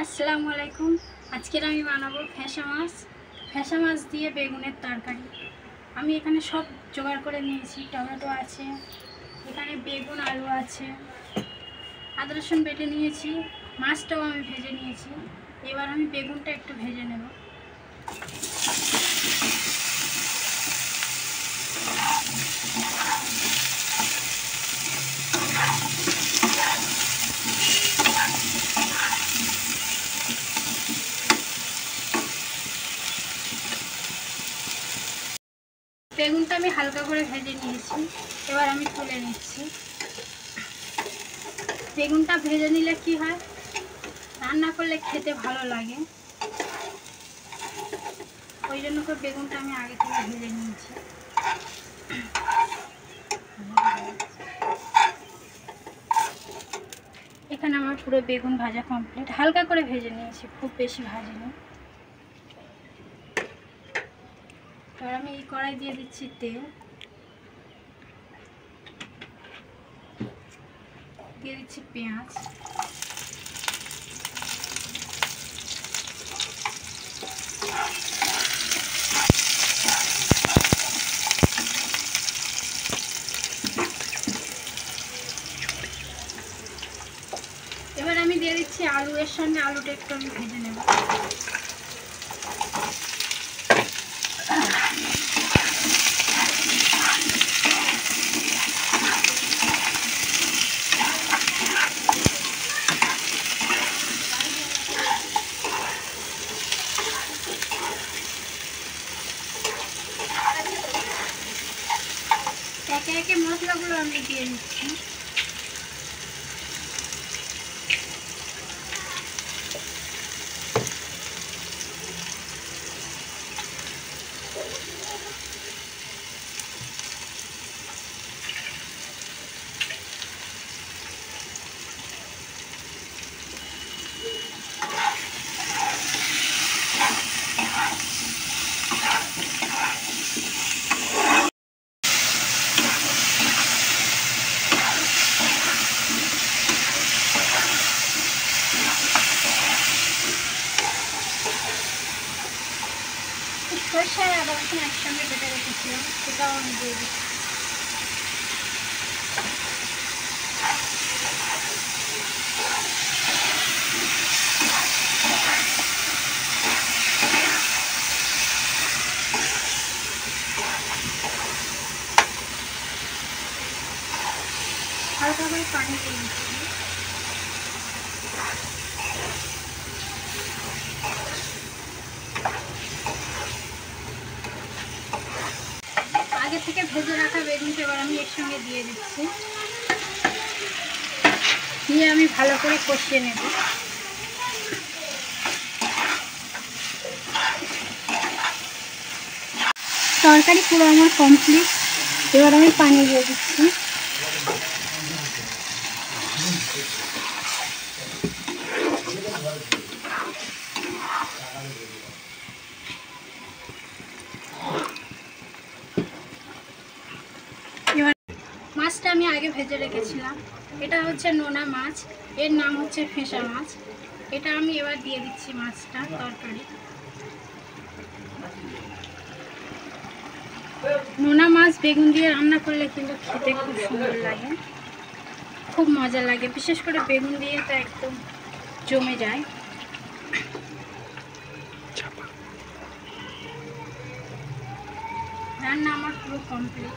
আসসালামু আলাইকুম। আজকের আমি বানাবো ফ্যাসা মাছ দিয়ে বেগুনের তরকারি। আমি এখানে সব জোগাড় করে নিয়েছি। টমেটো আছে, এখানে বেগুন আলু আছে, আদা রসুন বেটে নিয়েছি, মাছটাও আমি ভেজে নিয়েছি। এবার আমি বেগুনটা একটু ভেজে নেব। বেগুনটা আমি হালকা করে ভেজে নিয়েছি, এবার আমি তুলে নিচ্ছি। বেগুনটা ভেজে নিলে কি হয়, রান্না করলে খেতে ভালো লাগে, ওই জন্য করে বেগুনটা আমি আগে থেকে ভেজে নিয়েছি। এখানে আমার পুরো বেগুন ভাজা কমপ্লিট। হালকা করে ভেজে নিয়েছি, খুব বেশি ভাজিনি। এবার আমি এই কড়াই দিয়ে দিচ্ছি তেল, দিয়ে দিচ্ছি পেঁয়াজ, এবার আমি দিয়ে দিচ্ছি আলু। এর সঙ্গে আলুটা একটু আমি ভেজে নেব। একে একে মশলাগুলো আমি দিয়ে নিচ্ছি। সরষে আর আদা রসুন একসঙ্গে বেটে রেখেছিলাম, সেটাও আমি দিয়ে দিচ্ছি। হালকা করে পানি দিয়ে দিচ্ছি। আগে থেকে ভেজে রাখা বেগুনটা এবার আমি এর সঙ্গে দিয়ে দিচ্ছি, দিয়ে আমি ভালো করে কষিয়ে নেব। তরকারি পুরো আমার কমপ্লিট। এবার আমি পানি দিয়ে দিচ্ছি। এবার মাছটা আমি আগে ভেজে রেখেছিলাম, এটা হচ্ছে নোনা মাছ, এর নাম হচ্ছে ফেঁসা মাছ। এটা আমি এবার দিয়ে দিচ্ছি মাছটা তরকারি। নোনা মাছ বেগুন দিয়ে রান্না করলে কিন্তু খেতে খুব সুন্দর লাগে, খুব মজা লাগে, বিশেষ করে বেগুন দিয়ে তো একদম জমে যায়। রান্না আমার পুরো কমপ্লিট।